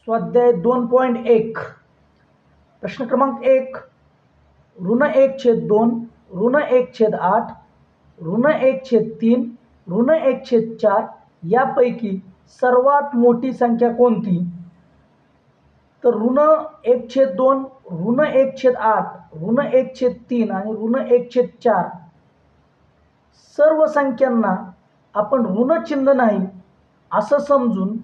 स्वाध्याय 2.1 प्रश्न क्रमांक 1 (1/2 (1/8 (1/3 (1/4) यापैकी सर्वात मोठी संख्या कोणती? तर (1/2 (1/8 (1/3 आणि (1/4) सर्व संख्यांना आपण ऋण चिन्ह नाही असं समजून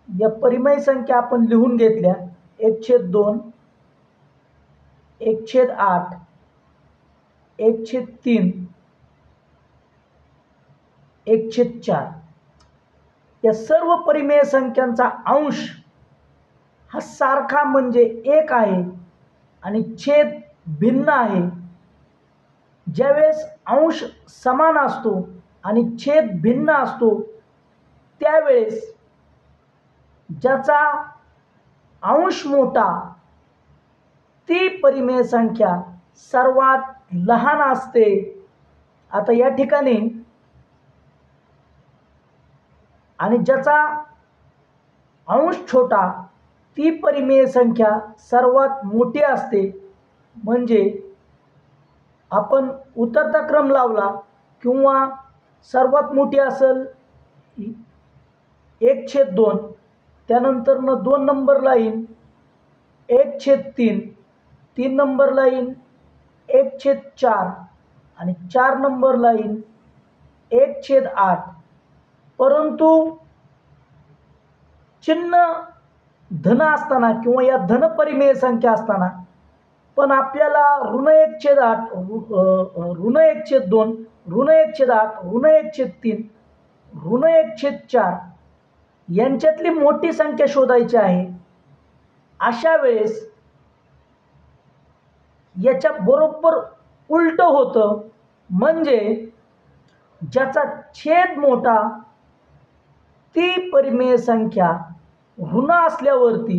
या परिमेय संख्या आपण लिहून घेतल्या. 1/2 1/8 1/3 1/4 या सर्व परिमेय संख्यांचा अंश हा सारखा म्हणजे 1 आहे आणि छेद भिन्न आहे. ज्यावेळेस अंश समान असतो आणि छेद भिन्न असतो त्यावेळेस ज्याचा अंश मोठा ती परिमेय संख्या सर्वात लहान असते. आता या ठिकाणी आणि ज्याचा अंश छोटा ती परिमेय संख्या सर्वात मोठी असते. म्हणजे आपण उतरता क्रम लावला किंवा सर्वात मोठी असेल 1/2, त्यानंतर 2 नंबरला येईल 1/3, 3 नंबरला येईल 1/4 आणि 4 नंबरला येईल 1/8. परंतु चिन्ह धन असताना किंवा या धन परिमेय संख्या असताना पण आपल्याला (1/8 (1/2 (1/8 (1/3 (1/4) यांच्यातली मोठी संख्या शोधायची आहे. अशा वेळेस याच्या बरोबर उलट होतं. म्हणजे ज्याचा छेद मोठा ती परिमेय संख्या ऋण असल्यावरती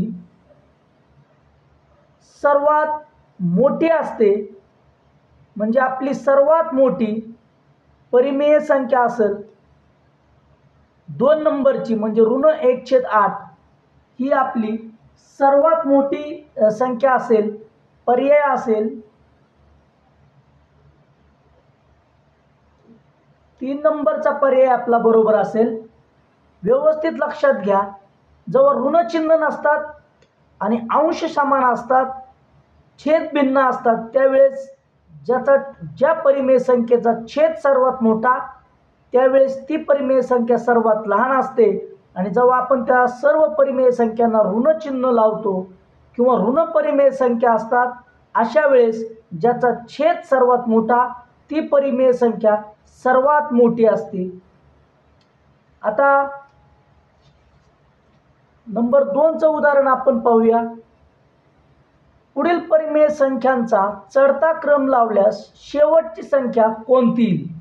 सर्वात मोठी असते. म्हणजे आपली सर्वात मोठी परिमेय संख्या असेल 2 नंबरची म्हणजे (1/8) ही आपली सर्वात मोठी संख्या असेल. पर्याय असेल 3 नंबरचा पर्याय आपला बरोबर असेल. व्यवस्थित लक्षात घ्या, जेव्हा ऋण चिन्ह नसतात आणि अंश समान असतात, छेद भिन्न असतात त्यावेळेस ज्या परिमेय संख्येचा छेद सर्वात मोठा त्यावेळेस ती परिमेय संख्या सर्वात लहान असते. आणि जेव्हा आपण त्या सर्व परिमेय संख्यांना ऋण चिन्ह लावतो किंवा ऋण परिमेय संख्या असतात अशा वेळेस ज्याचा छेद सर्वात मोठा ती परिमेय संख्या सर्वात मोठी असते. आता नंबर 2चं उदाहरण आपण पाहूया. पुढील परिमेय संख्यांचा चढता क्रम लावल्यास शेवटची संख्या कोणती?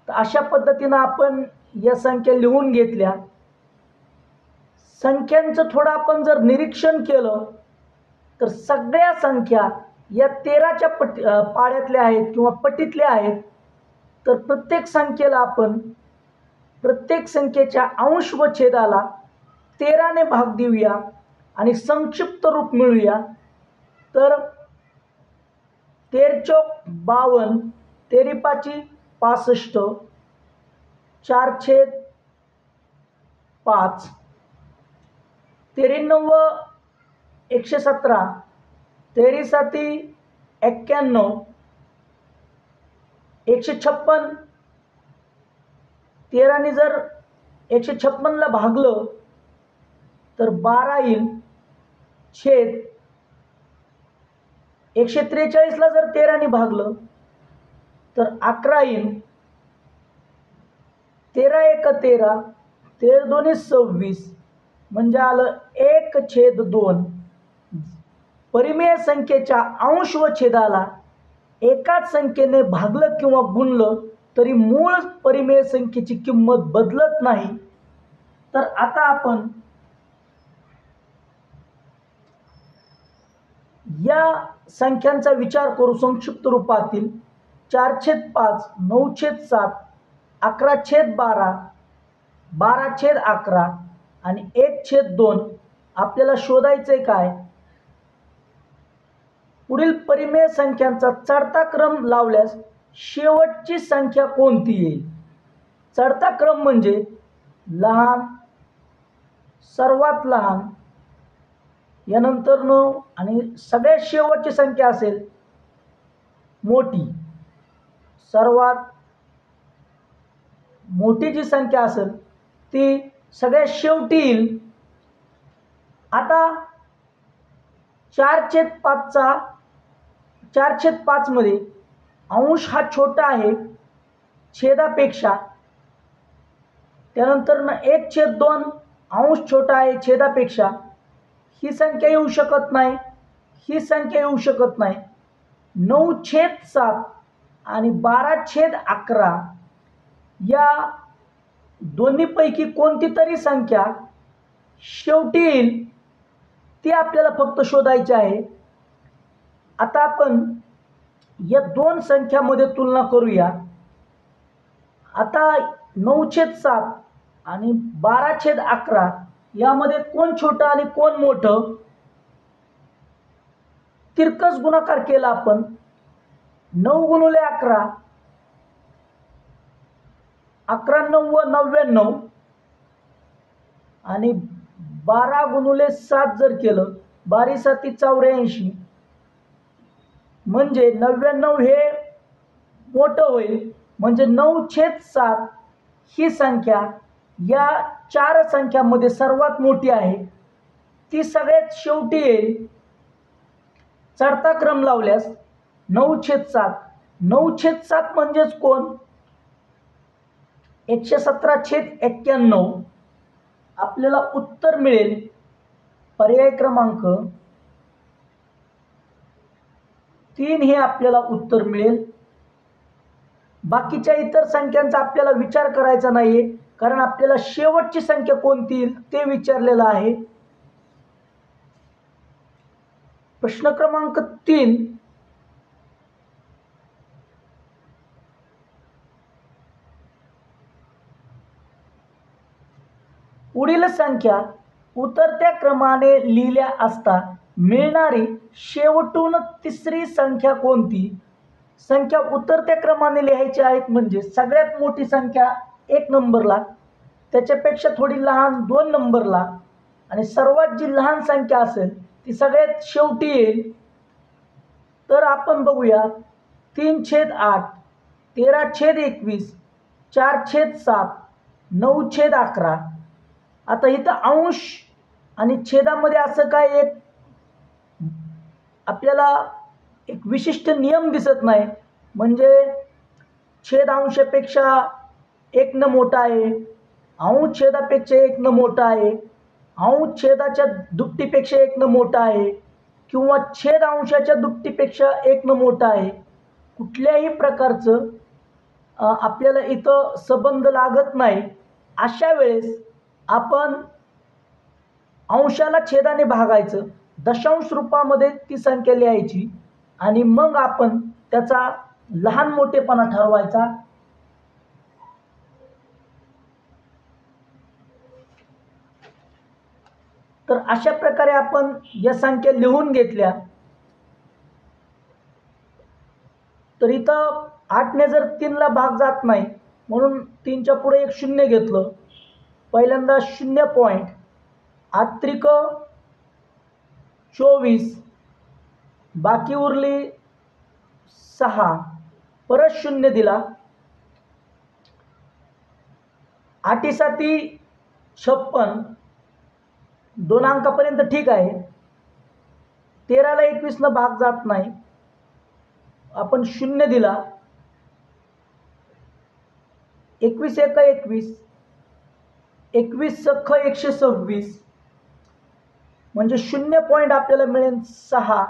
तर अशा पद्धतीनं आपण या संख्या लिहून घेतल्या. संख्यांचं थोडं आपण जर निरीक्षण केलं तर सगळ्या संख्या या 13च्या पाड्यातल्या आहेत किंवा पटीतल्या आहेत. तर प्रत्येक संख्येला आपण प्रत्येक संख्येच्या अंश व छेदाला 13ने भाग देऊया आणि संक्षिप्त रूप मिळूया. तर 13 चौक 52, 13 पाची 65, 4/5, 13 9 117, 13 साती 91, 156. 13ने जर 156ला भागलं तर 12 येईल. छेद 143ला जर 13ने भागलं तर 11 येईल. 13 एक 13, 13 दोन्ही 26 म्हणजे आलं 1/2. परिमेय संख्येच्या अंश व छेदाला एकाच संख्येने भागलं किंवा गुणलं तरी मूळ परिमेय संख्येची किंमत बदलत नाही. तर आता आपण या संख्यांचा विचार करू संक्षिप्त रूपातील. 4/5, 9/7, 11/12, 12/11 आणि 1/2 आपल्याला शोधायचे काय? पुढील परिमेय संख्यांचा चढता क्रम लावल्यास शेवटची संख्या कोणती येईल? चढता क्रम म्हणजे लहान, सर्वात लहान, यानंतर 9 आणि सगळ्यात शेवटची संख्या असेल मोठी. सर्वात मोठी जी संख्या असेल ती सगळ्यात शेवटी येईल. आता 4/5 मध्ये अंश हा छोटा आहे छेदापेक्षा. त्यानंतर 1/2 अंश छोटा आहे छेदापेक्षा. ही संख्या येऊ शकत नाही, ही संख्या येऊ शकत नाही. 9/7 आणि 12/11 या दोन्हीपैकी कोणती तरी संख्या शेवटी येईल ती आपल्याला फक्त शोधायची आहे. आता आपण या दोन संख्यामध्ये तुलना करूया. आता 9/7 आणि 12/11 यामध्ये कोण छोटं आणि कोण मोठं? तिरकस गुणाकार केला आपण. 9 × 11 11×9 99 आणि 12×7 जर केलं 12×7 84 म्हणजे 99 हे मोठं होईल. म्हणजे 9/7 ही संख्या या 4 संख्यांमध्ये सर्वात मोठी आहे, ती सगळ्यात शेवटी येईल. चढता क्रम लावल्यास 9/7 9/7 म्हणजेच कोण? 117/91. आपल्याला उत्तर मिळेल पर्याय क्रमांक 3 हे आपल्याला उत्तर मिळेल. बाकीच्या इतर संख्यांचा आपल्याला विचार करायचा नाहीये, कारण आपल्याला शेवटची संख्या कोणती येईल ते विचारलेलं आहे. प्रश्न क्रमांक 3. पुढील संख्या उतरत्या क्रमाने लिहिल्या असता मिळणारी शेवटून तिसरी संख्या कोणती? संख्या उतरत्या क्रमाने लिहायची आहेत म्हणजे सगळ्यात मोठी संख्या 1 नंबरला, त्याच्यापेक्षा थोडी लहान 2 नंबरला आणि सर्वात जी लहान संख्या असेल ती सगळ्यात शेवटी येईल. तर आपण बघूया 3/8 13/21 4/7 9/11. आता इथं अंश आणि छेदामध्ये असं काय एक आपल्याला एक विशिष्ट नियम दिसत नाही. म्हणजे छेद अंशापेक्षा 1 न मोठा आहे, अंश छेदापेक्षा 1 न मोठा आहे, अंश छेदाच्या दुपटीपेक्षा 1 न मोठा आहे किंवा छेद अंशाच्या दुपटीपेक्षा 1 न मोठा आहे. कुठल्याही प्रकारचं आपल्याला इथं संबंध लागत नाही. अशा वेळेस आपण अंशाला छेदाने भागायचं, दशांश रूपामध्ये ती संख्या लिहायची आणि मग आपण त्याचा लहान मोठेपणा ठरवायचा. तर अशा प्रकारे आपण या संख्या लिहून घेतल्या. तर इथं 8ने जर 3ला भाग जात नाही म्हणून 3च्या पुढे एक 0 घेतलं. पहिल्यांदा 0 पॉईंट 8 त्रिक 24, बाकी उरली 6, परत 0 दिला. 8×7 56, 2 अंकापर्यंत ठीक आहे. 13ला 21 न भाग जात नाही, आपण 0 दिला. 21×1 21, 21×6 126 म्हणजे 0 पॉईंट आपल्याला मिळेल 6,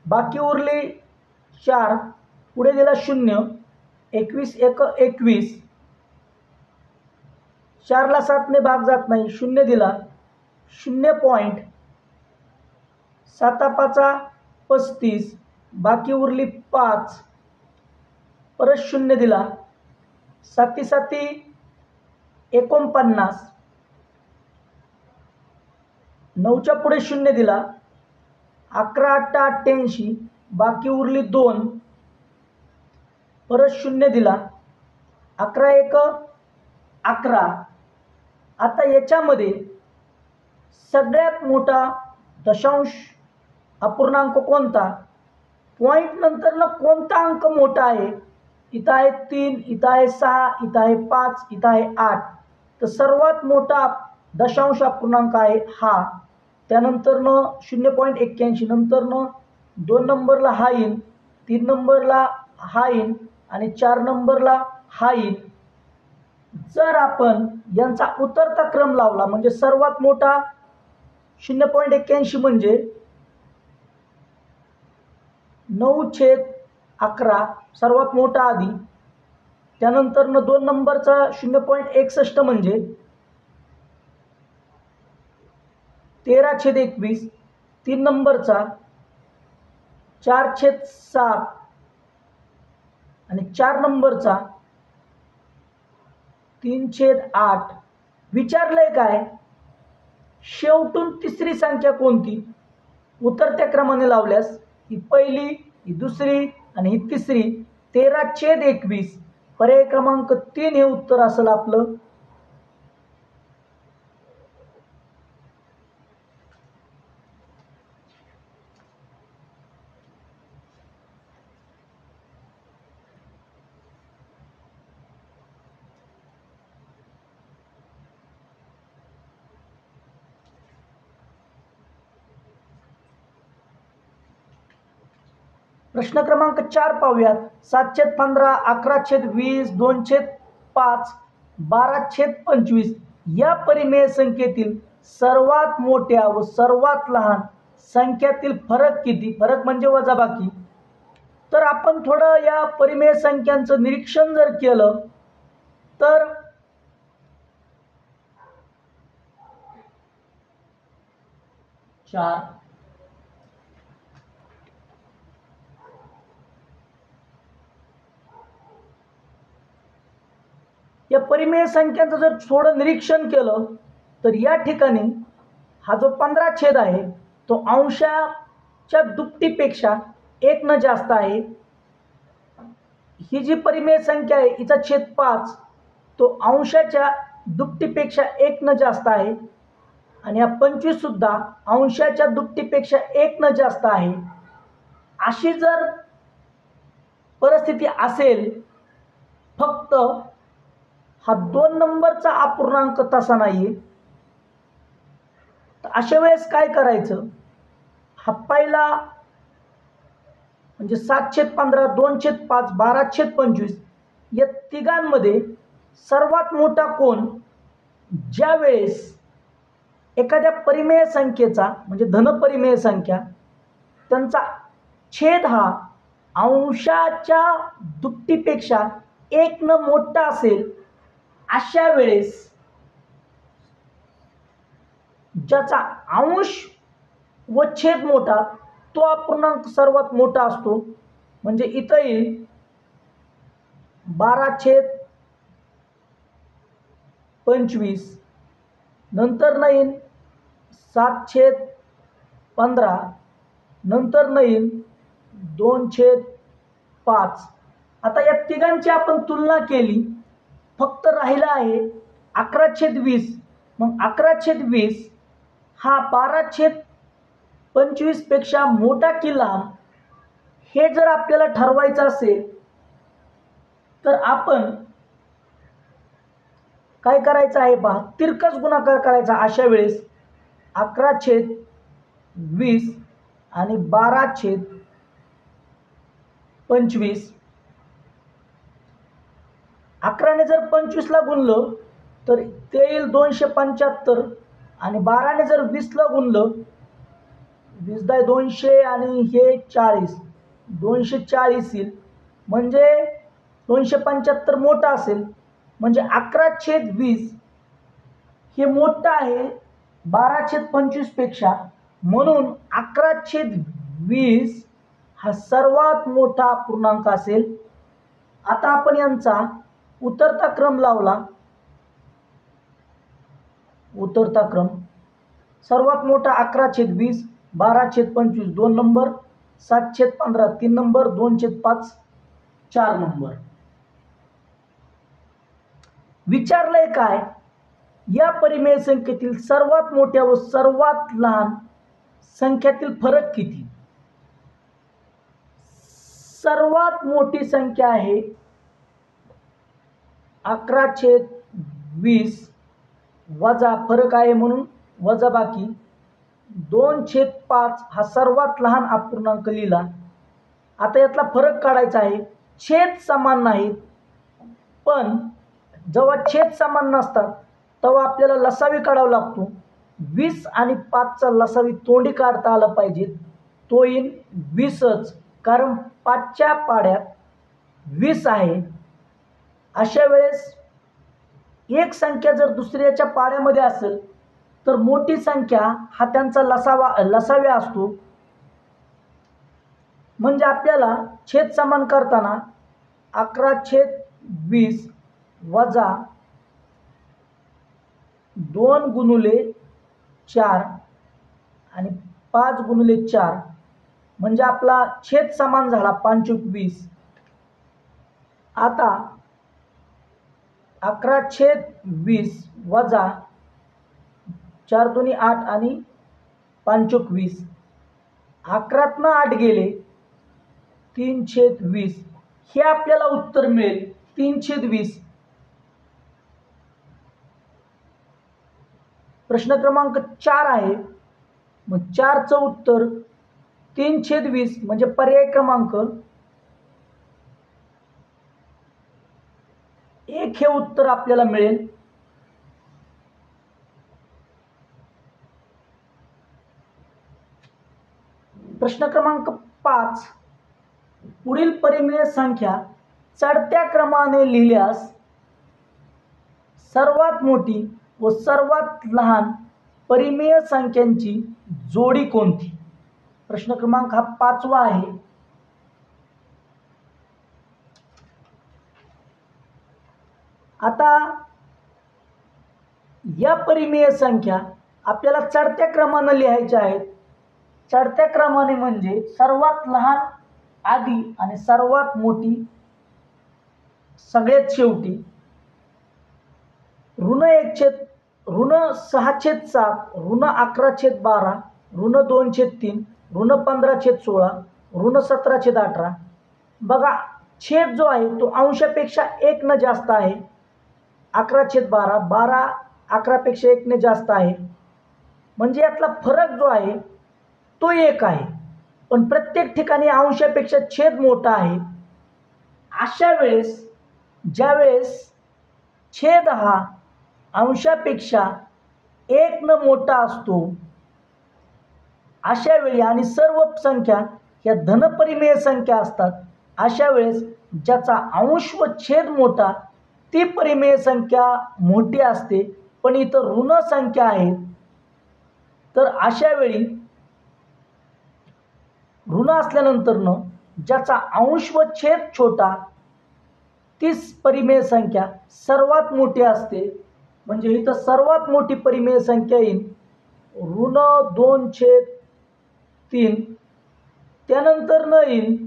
बाकी उरली 4, पुढे दिला 0. 21×1 21, 4ला 7ने भाग जात नाही, 0 दिला. 0 पॉईंट 7×5 35, बाकी उरली 5, परत 0 दिला. 7×7 49, 9च्या पुढे 0 दिला, 11 8 88, बाकी उरली 2, परत 0 दिला, 11 1 11. आता याच्यामध्ये सगळ्यात मोठा दशांश अपूर्णांक कोणता, पॉईंट नंतर कोणता अंक मोठा आहे? इथं आहे 3, इथं आहे 6, इथं आहे 5, इथं आहे 8. तर सर्वात मोठा दशांश अपूर्णांक आहे हा. त्यानंतरनं 0.81, नंतरनं 2 नंबरला हा येईन, 3 नंबरला हा येईन आणि 4 नंबरला हा येईन. जर आपण यांचा उतरता क्रम लावला म्हणजे सर्वात मोठा 0.81 म्हणजे 9/11 सर्वात मोठा आधी, त्यानंतरनं 2 नंबरचा 0.61 म्हणजे 13/21, 3 नंबरचा 4/7 आणि 4 नंबरचा 3/8. विचारलंय काय, शेवटून तिसरी संख्या कोणती? उतरत्या क्रमाने लावल्यास ही पहिली, ही दुसरी आणि ही तिसरी. 13/21 पर्याय क्रमांक 3 हे उत्तर असेल आपलं. प्रश्न क्रमांक 4 पाहूयात. 7/15, 11/20, 2/5, 12/25 या परिमेय संख्येतील सर्वात मोठ्या व सर्वात लहान संख्यातील फरक किती? फरक म्हणजे वजाबाकी. तर आपण थोडं या परिमेय संख्यांचं निरीक्षण जर केलं तर 4, या परिमेय संख्यांचं जर थोडं निरीक्षण केलं तर या ठिकाणी हा जो 15 आहे तो अंशाच्या दुपटीपेक्षा 1 न जास्त आहे. ही जी परिमेय संख्या आहे हिचा छेद 5 तो अंशाच्या दुपटीपेक्षा 1 न जास्त आहे आणि हा 25 सुद्धा अंशाच्या दुपटीपेक्षा 1 न जास्त आहे. अशी जर परिस्थिती असेल, फक्त हा 2 नंबरचा अपूर्णांक तसा नाहीये, तर अशा वेळेस काय करायचं, हा पहिला म्हणजे 7/15, 2/5, 12/25 या तिघांमध्ये सर्वात मोठा कोण? ज्या वेळेस एखाद्या परिमेय संख्येचा म्हणजे धनपरिमेय संख्या त्यांचा छेद हा अंशाच्या दुपटीपेक्षा 1 न मोठा असेल, अशा वेळेस ज्याचा अंश व छेद मोठा तो अपूर्णांक सर्वात मोठा असतो. म्हणजे इथं येईल 12/25, नंतर येईल 7/15, नंतर येईल 2/5. आता या तिघांची आपण तुलना केली, फक्त राहिला आहे 11/20. मग 11/20 हा 12/25 पेक्षा मोठा की लहान हे जर आपल्याला ठरवायचं असेल तर आपण काय करायचं आहे, पहा, तिरकस गुणाकार करायचा. अशा वेळेस 11/20 आणि 12/25, 11ने जर 25 ला गुणलं तर ते येईल 275 आणि 12ने जर 20 ला गुणलं, 20 × 200 आणि हे 40, 240 येईल. म्हणजे 275 मोठा असेल, म्हणजे 11/20 हे मोठं आहे 12/25 पेक्षा. म्हणून 11/20 हा सर्वात मोठा अपूर्णांक असेल. आता आपण यांचा उतरता क्रम लावला. उतरता क्रम सर्वात मोठा 11/20, 12/25 2 नंबर, 7/15 3 नंबर, 2/5 4 नंबर. विचारलंय काय, या परिमेय संख्येतील सर्वात मोठ्या व सर्वात लहान संख्यातील फरक किती? सर्वात मोठी संख्या आहे 11/20 वजा फरक आहे म्हणून वजा बाकी 2/5 हा सर्वात लहान अपूर्णांक लिहिला. आता यातला फरक काढायचा आहे. छेद समान नाहीत, पण जेव्हा छेद समान नसतात तेव्हा आपल्याला लसावी काढावा लागतो. 20 आणि 5चा लसावी तोंडी काढता आला पाहिजे. तो येईल 20च, कारण 5च्या पाड्यात 20 आहे. अशा वेळेस एक संख्या जर दुसऱ्याच्या पाड्यामध्ये असेल तर मोठी संख्या हा त्यांचा लसाव्या असतो. म्हणजे आपल्याला छेद समान करताना 11/20 वजा 2/4 आणि 5/4 म्हणजे आपला छेद समान झाला 5/20. आता 11/20 वजा 4 दुनी 8 आणि 5/20. 11तनं 8 गेले 3/20. हे आपल्याला उत्तर मिळेल 3/20. प्रश्न क्रमांक 4 आहे. मग 4चं उत्तर 3/20 म्हणजे पर्याय क्रमांक 1 हे उत्तर आपल्याला मिळेल. प्रश्न क्रमांक 5, पुढील परिमेय संख्या चढत्या क्रमाने लिहिल्यास सर्वात मोठी व सर्वात लहान परिमेय संख्यांची जोडी कोणती? प्रश्न क्रमांक हा 5वा आहे. आता या परिमेय संख्या आपल्याला चढत्या क्रमाने लिहायच्या आहेत. चढत्या क्रमाने म्हणजे सर्वात लहान आधी आणि सर्वात मोठी सगळ्यात शेवटी. -6/7, -11/12, -2/3, -15/16, -17/18. बघा, छेद जो आहे तो अंशापेक्षा 1 न जास्त आहे. 11/12, 12 11पेक्षा 1 ने जास्त आहे. म्हणजे यातला फरक जो आहे तो 1 आहे, पण प्रत्येक ठिकाणी अंशापेक्षा छेद मोठा आहे. अशा वेळेस ज्यावेळेस छेद हा अंशापेक्षा 1 न मोठा असतो, अशा वेळी आणि सर्व संख्या ह्या धनपरिमेय संख्या असतात, अशा वेळेस ज्याचा अंश व छेद मोठा ती परिमेय संख्या मोठी असते. पण इथं ऋण संख्या आहेत, तर अशा वेळी ऋण असल्यानंतरनं ज्याचा अंश व छेद छोटा तीच परिमेय संख्या सर्वात मोठी असते. म्हणजे इथं सर्वात मोठी परिमेय संख्या येईल -2/3. त्यानंतर न येईल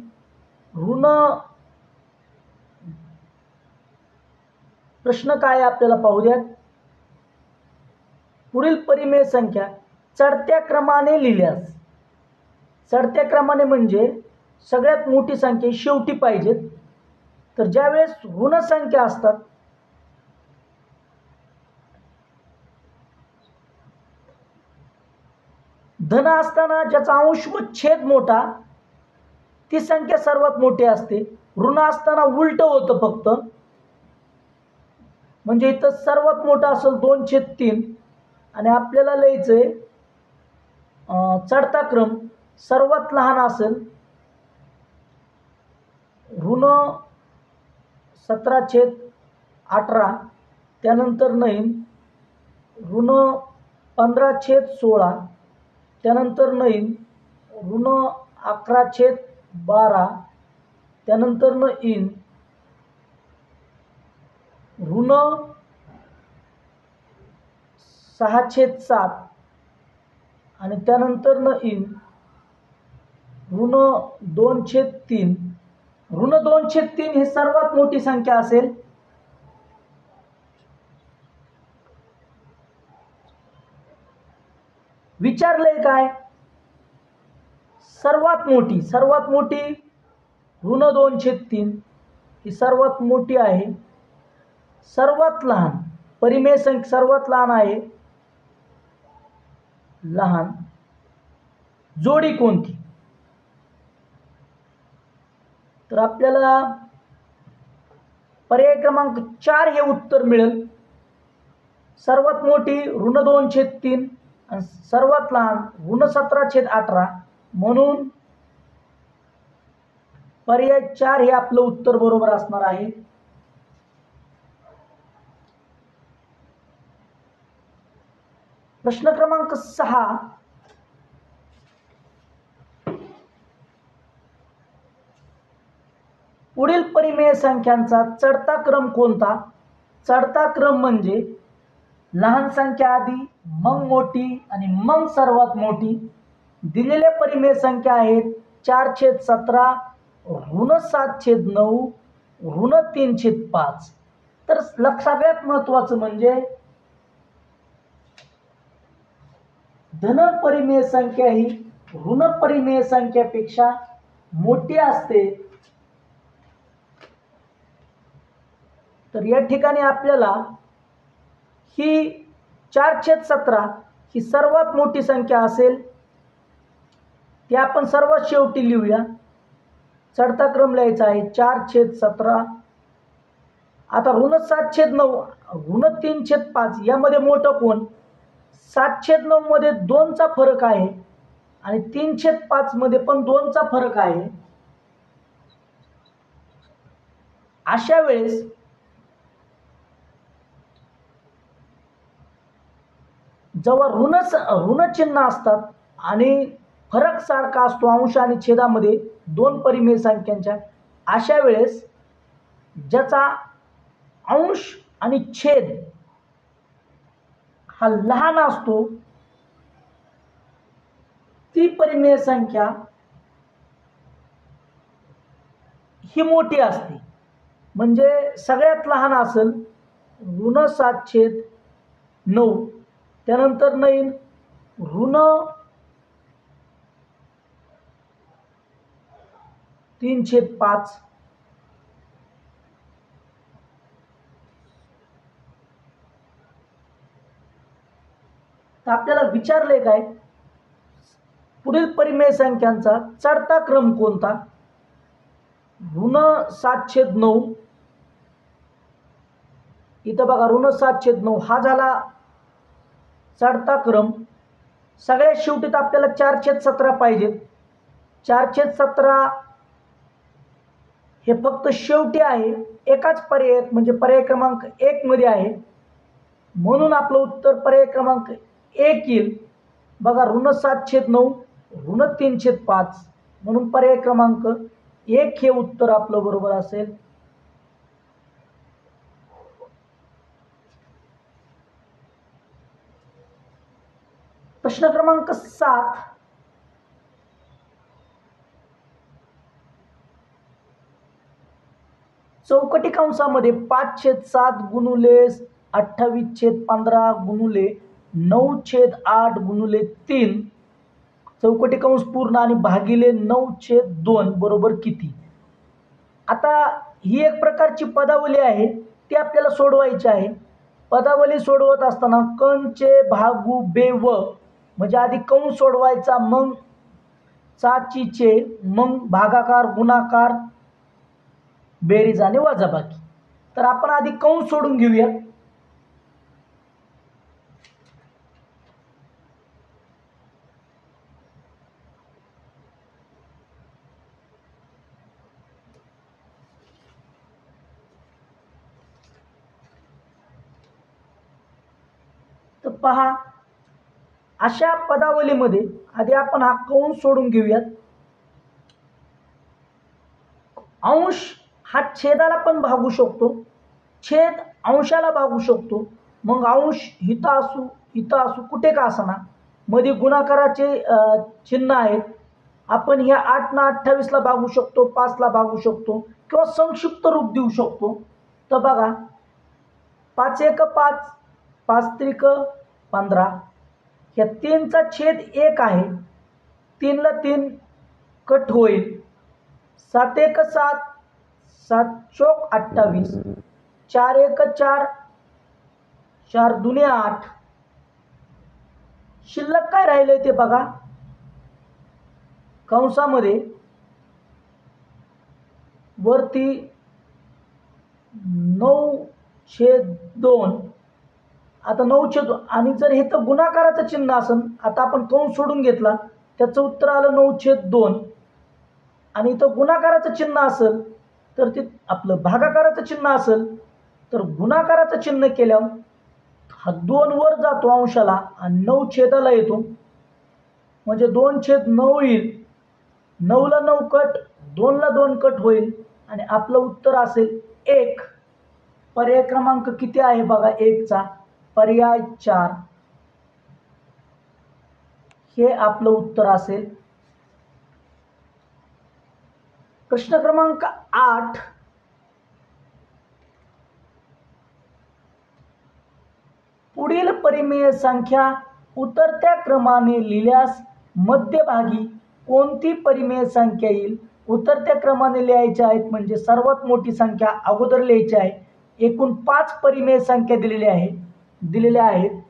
प्रश्न काय आपल्याला पाहू द्यात. पुढील परिमेय संख्या चढत्या क्रमाने लिहिल्यास. चढत्या क्रमाने म्हणजे सगळ्यात मोठी संख्या शेवटी पाहिजेत. तर ज्यावेळेस ऋण संख्या असतात धन असताना ज्याचा अंश व छेद मोठा ती संख्या सर्वात मोठी असते. ऋण असताना उलट होतं फक्त. म्हणजे इथं सर्वात मोठा असेल 2/3 आणि आपल्याला लिहायचंय चढता क्रम सर्वात लहान असेल -17/18. त्यानंतर येईल -15/16. त्यानंतर येईल -11/12. त्यानंतर येईल -6/7. आणि त्यानंतर न येईल ऋण 2/3. ऋण 2/3 ही सर्वात मोठी संख्या असेल. विचारलंय काय? सर्वात मोठी ऋण 2/3 ही सर्वात मोठी आहे. सर्वात लहान परिमेय संख्या सर्वात लहान आहे. लहान जोडी कोणती? तर आपल्याला पर्याय क्रमांक 4 हे उत्तर मिळेल. सर्वात मोठी ऋण 2/3 आणि सर्वात लहान ऋण 17/18. म्हणून पर्याय 4 हे आपलं उत्तर बरोबर असणार आहे. प्रश्न क्रमांक 6. पुढील परिमेय संख्यांचा चढता क्रम कोणता? चढता क्रम म्हणजे लहान संख्या आधी, मग मोठी आणि मग सर्वात मोठी. दिलेल्या परिमेय संख्या आहेत 4/17, ऋण 7/9, ऋण 3/5. तर सगळ्यात महत्वाचं म्हणजे धन परिमेय संख्या ही ऋण परिमेय संख्यापेक्षा मोठी असते. तर या ठिकाणी आपल्याला ही 4/17 ही सर्वात मोठी संख्या असेल. ती आपण सर्वात शेवटी लिहूया. चढता क्रम लिहायचा आहे 4/17. आता ऋण 7/9, ऋण 3/5 यामध्ये मोठं कोण? 7/9 मध्ये 2चा फरक आहे आणि 3/5 मध्ये पण 2चा फरक आहे. अशा वेळेस जेव्हा ऋण चिन्ह असतात आणि फरक सारखा असतो अंश आणि छेदामध्ये दोन परिमेय संख्यांच्या, अशा वेळेस ज्याचा अंश आणि छेद हा लहान असतो ती परिमेय संख्या ही मोठी असते. म्हणजे सगळ्यात लहान असेल ऋण 7/9, त्यानंतर येईल ऋण 3/5, तर आपल्याला विचारले काय? पुढील परिमेय संख्यांचा चढता क्रम कोणता? ऋण 7/9. इथं बघा ऋण 7/9 हा झाला चढता क्रम. सगळ्यात शेवटी तर आपल्याला 4/17 पाहिजेत. 4/17 हे फक्त शेवटी आहे, एकाच पर्याय म्हणजे पर्याय क्रमांक 1 मध्ये आहे. म्हणून आपलं उत्तर पर्याय क्रमांक 1 येईल. बघा ऋण 7/9, ऋण 3/5, म्हणून पर्याय क्रमांक 1 हे उत्तर आपलं बरोबर असेल. प्रश्न क्रमांक 7. चौकटी कंसामध्ये 5/7 गुणुले 28/15 गुणुले 9/8 गुणुले 3 चौकटी कंस पूर्ण आणि भागिले 9/2 बरोबर किती? आता ही एक प्रकारची पदावली आहे, ती आपल्याला सोडवायची आहे. पदावली सोडवत असताना कंचे भागू बे व म्हणजे आधी कंस सोडवायचा, मग चाचीचे, मग भागाकार, गुणाकार, बेरीज आणि वजाबाकी. तर आपण आधी कंस सोडून घेऊया. तर पहा, अशा पदावलीमध्ये आधी आपण हा कंस सोडून घेऊयात. अंश हा छेदाला पण भागू शकतो, छेद अंशाला भागू शकतो. मग अंश इथं असू इथं असू कुठे का असना, मध्ये गुणाकाराचे चिन्ह आहेत. आपण ह्या 8 ना 28 ला भागू शकतो, 5 ला भागू शकतो किंवा संक्षिप्त रूप देऊ शकतो. तर बघा 5 एक 5, 5 त्रिक 15, ह्या 3चा छेद 1 आहे. 3 ला 3 कट होईल. 7 एक 7, 7 चौक 28, 4 एक 4, 4 दुने 8. शिल्लक काय राहिले ते बघा. कंसामध्ये वरती 9/2. आता 9/2 आणि जर हे तर गुणाकाराचं चिन्ह असेल, आता आपण कंस सोडून घेतला, त्याचं उत्तर आलं 9/2. आणि इथं गुणाकाराचं चिन्ह असेल तर ते आपलं भागाकाराचं चिन्ह असेल तर गुणाकाराचं चिन्ह केल्यावर हा 2 वर जातो अंशाला आणि 9 छेदाला येतो, म्हणजे 2/9 येईल. 9 ला 9 कट, 2 ला 2 कट होईल आणि आपलं उत्तर असेल 1. पर्याय क्रमांक किती आहे बघा 1 चा, पर्याय 4. हे आपलं उत्तर असेल. प्रश्न क्रमांक 8. पुढील परिमेय संख्या उतरत्या क्रमाने लिहिल्यास मध्यभागी कोणती परिमेय संख्या येईल? उतरत्या क्रमाने लिहायच्या आहेत, म्हणजे सर्वात मोठी संख्या अगोदर लिहायची आहे. एकूण 5 परिमेय संख्या दिलेल्या आहेत.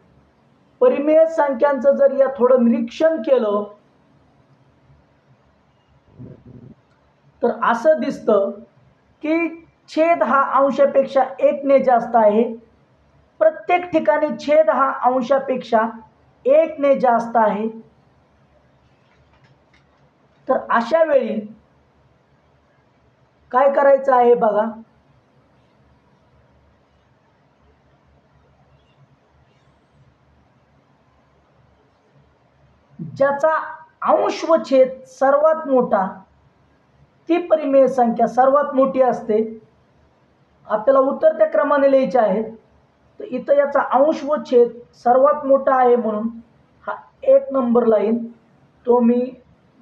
परिमेय संख्यांचं जर या थोडं निरीक्षण केलं तर असं दिसतं की छेद हा अंशापेक्षा 1 ने जास्त आहे. प्रत्येक ठिकाणी छेद हा अंशापेक्षा 1 ने जास्त आहे. तर अशा वेळी काय करायचं आहे बघा. ज्याचा अंश व छेद सर्वात मोठा ती परिमेय संख्या सर्वात मोठी असते. आपल्याला उतरत्या क्रमाने लिहायचे आहेत. तर इथं याचा अंश व छेद सर्वात मोठा आहे म्हणून हा 1 नंबरला येईल. तो मी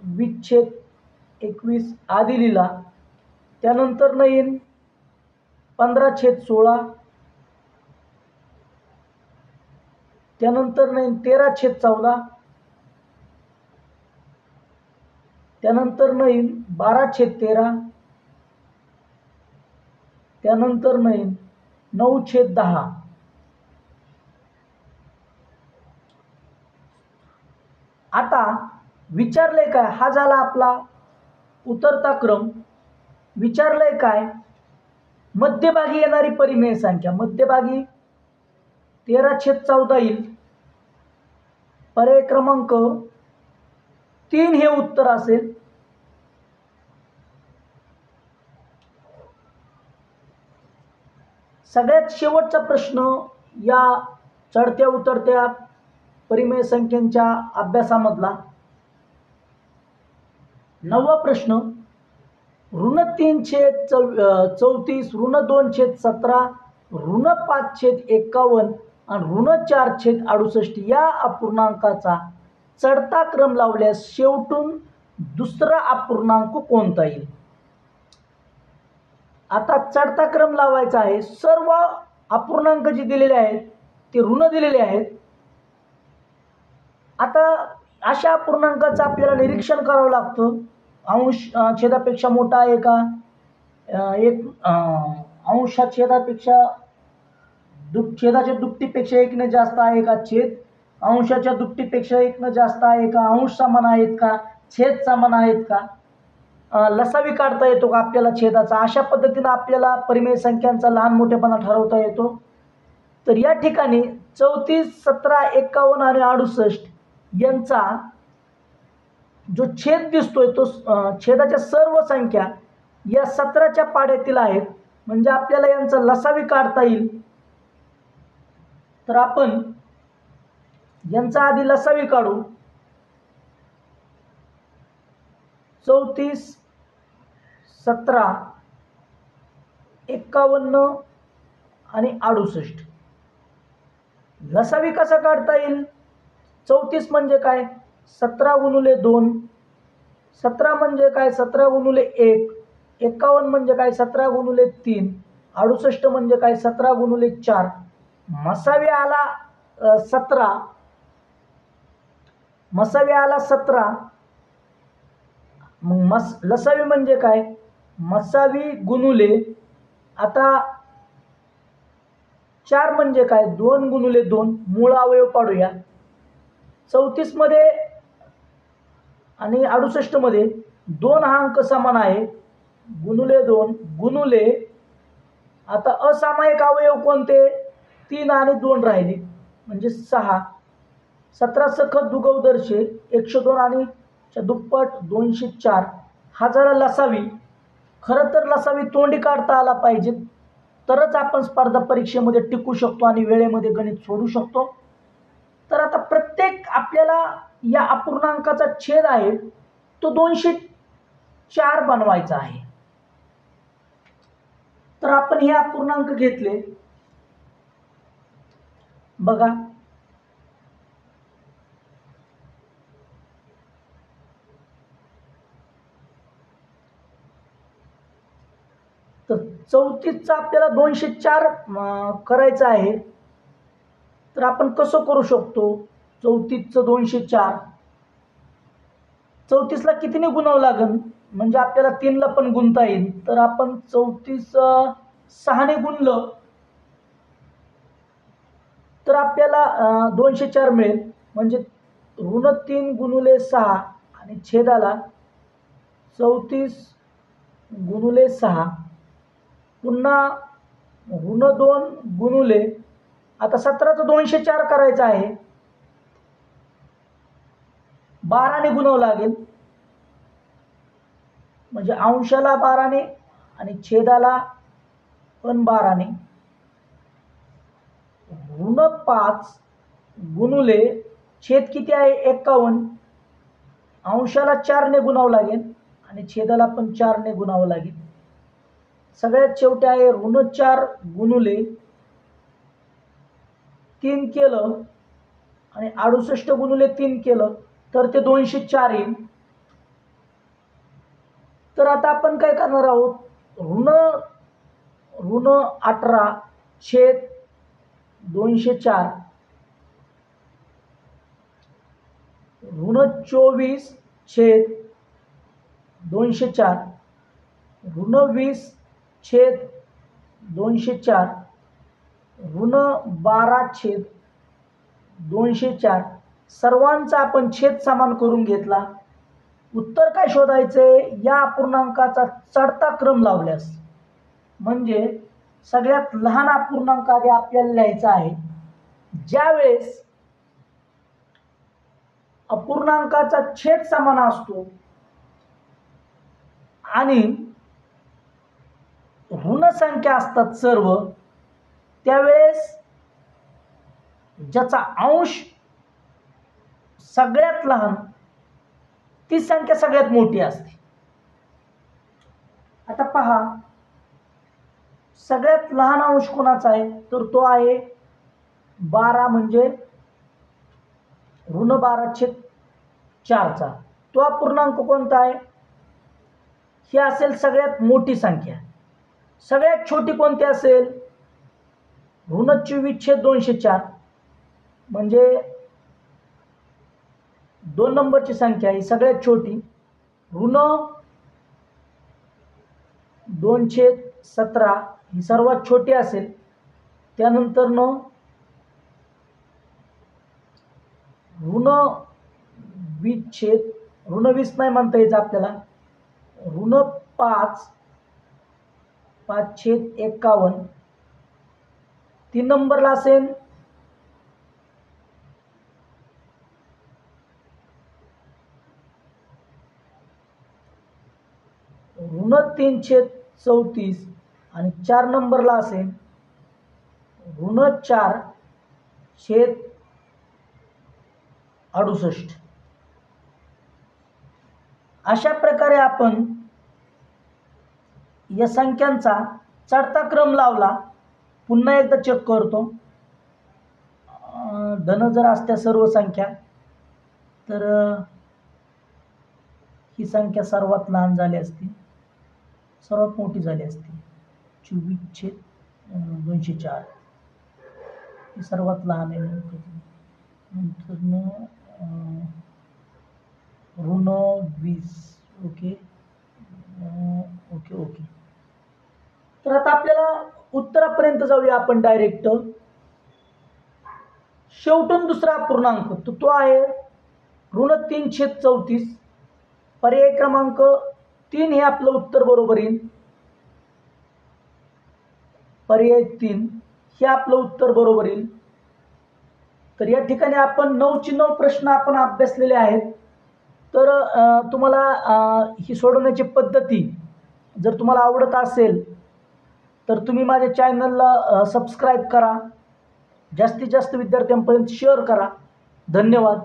20/21 आधी लिहिला. त्यानंतर न येईल 15/16, त्यानंतर न येईल 13/14, त्यानंतर न येईल 12/13, त्यानंतर न येईल 9/10. आता विचारलंय काय, हा झाला आपला उतरता क्रम. विचारलंय काय, मध्यभागी येणारी परिमेय संख्या. मध्यभागी 13/14 येईल. पर्याय क्रमांक 3 हे उत्तर असेल. सगळ्यात शेवटचा प्रश्न या चढत्या उतरत्या परिमेय संख्यांच्या अभ्यासामधला 9वा प्रश्न. -3/34, -2/17, -5/51 आणि -4/68 या अपूर्णांकाचा चढता क्रम लावल्यास शेवटून दुसरा अपूर्णांक कोणता येईल? आता चढता क्रम लावायचा आहे. सर्व अपूर्णांक जे दिलेले आहेत ते ऋण दिलेले आहेत. आता अशा अपूर्णांकाचं आपल्याला निरीक्षण करावं लागतं. अंश छेदापेक्षा मोठा आहे का, अंश छेदापेक्षा छेदाच्या दुपटीपेक्षा 1 ने जास्त आहे का, छेद अंशाच्या दुपटीपेक्षा 1 ने जास्त आहे का, अंश समान आहेत का, छेद समान आहेत का, लसावी काढता येतो का आपल्याला छेदाचा. अशा पद्धतीने आपल्याला परिमेय संख्यांचा लहान मोठेपणा ठरवता येतो. तर या ठिकाणी 34, 17, 51 आणि 68 यांचा जो छेद दिसतोय तो छेदाच्या सर्व संख्या या 17च्या पाड्यातील आहेत, म्हणजे आपल्याला यांचा लसावी काढता येईल. तर आपण यांचा आधी लसावी काढू. 34, 17, 51 आणि 68. लसावी कसा काढता येईल? 34 म्हणजे काय 17 गुणिले 2, 17 म्हणजे काय 17 गुणिले 1, 51 म्हणजे काय 17 गुणिले 3, 68 म्हणजे काय 17 गुणिले 4. मसावी आला 17, मसावी आला 17. मग लसावी म्हणजे काय मसावी गुणुले, आता 4 म्हणजे काय 2 गुणिले 2, मूळ अवयव पाडूया. 34 मध्ये आणि 68 मध्ये 2 हा अंक समान आहे, गुणुले 2 गुणुले, आता असामायिक अवयव कोणते 3 आणि 2 राहिले म्हणजे 6. 17 सखत दुगवदर्शे 102 आणि दुप्पट 204. हा झाला लसावी. खरं तर लसावी तोंडी काढता आला पाहिजे, तरच आपण स्पर्धा परीक्षेमध्ये टिकू शकतो आणि वेळेमध्ये गणित सोडू शकतो. तर आता प्रत्येक आपल्याला या अपूर्णांकाचा छेद आहे तो 204 बनवायचा आहे. तर आपण हे अपूर्णांक घेतले बघा. तर 34चा आपल्याला 204 करायचं आहे. तर आपण कसं करू शकतो 34चं 204. 34ला कितीने गुणावं लागेल म्हणजे आपल्याला 3ला पण गुणता येईल. तर आपण 34 6ने गुणलं तर आपल्याला 204 मिळेल. म्हणजे -3 गुणिले 6 आणि छेदाला 34 गुणिले 6, पुन्हा -2 गुणिले, आता 17चं 204 करायचं आहे, 12ने गुणावं लागेल. म्हणजे अंशाला 12ने आणि छेदाला पण 12ने. -5 गुणिले छेद किती आहे 51, अंशाला 4ने गुणावं लागेल आणि छेदाला पण 4ने गुणावं लागेल. सगळ्यात शेवटी आहे -4 गुणिले 3 केलं आणि 68 गुणिले 3 केलं तर ते 204 येईल. तर आता आपण काय करणार आहोत -18 छेद 204, -24 छेद 204, -20 छेद 204, -12 छेद 204. सर्वांचा आपण छेद समान करून घेतला. उत्तर काय शोधायचंय या अपूर्णांकाचा चढता क्रम लावल्यास, म्हणजे सगळ्यात लहान अपूर्णांक आधी आपल्याला लिहायचा आहे. ज्यावेळेस अपूर्णांकाचा छेद समान असतो आणि ऋण संख्या असतात सर्व, त्यावेळेस ज्याचा अंश सगळ्यात लहान ती संख्या सगळ्यात मोठी असते. आता पहा सगळ्यात लहान अंश कोणाचा आहे तर तो आहे 12 म्हणजे -12/4चा. तो अपूर्णांक कोणता आहे ही असेल सगळ्यात मोठी संख्या. सगळ्यात छोटी कोणती असेल -24/204 म्हणजे 2 नंबरची संख्या ही सगळ्यात छोटी. -2/17 ही सर्वात छोटी असेल. त्यानंतर -20 नाही म्हणता यायचं आपल्याला, -5/51 3 नंबरला असेल -3/34 आणि 4 नंबरला असेल -4/68. अशा प्रकारे आपण या संख्यांचा चढता क्रम लावला. पुन्हा एकदा चेक करतो. धन जर असत्या सर्व संख्या तर ही संख्या सर्वात लहान झाली असती, सर्वात मोठी झाली असती 24/204 ही सर्वात लहान आहे. नंतर ऋण 20. Okay okay okay. तर आता आपल्याला उत्तरापर्यंत जाऊया आपण डायरेक्ट. शेवटून दुसरा पूर्णांक तो आहे ऋण 3/34. पर्याय क्रमांक 3 हे आपलं उत्तर बरोबर येईल. पर्याय 3 हे आपलं उत्तर बरोबर येईल. तर या ठिकाणी आपण 9चे 9 प्रश्न आपण अभ्यासलेले आहेत. तर तुम्हाला ही सोडवण्याची पद्धती जर तुम्हाला आवडत असेल तर तुम्ही माझ्या चॅनलला सबस्क्राईब करा, जास्तीत जास्त विद्यार्थ्यांपर्यंत शेअर करा. धन्यवाद.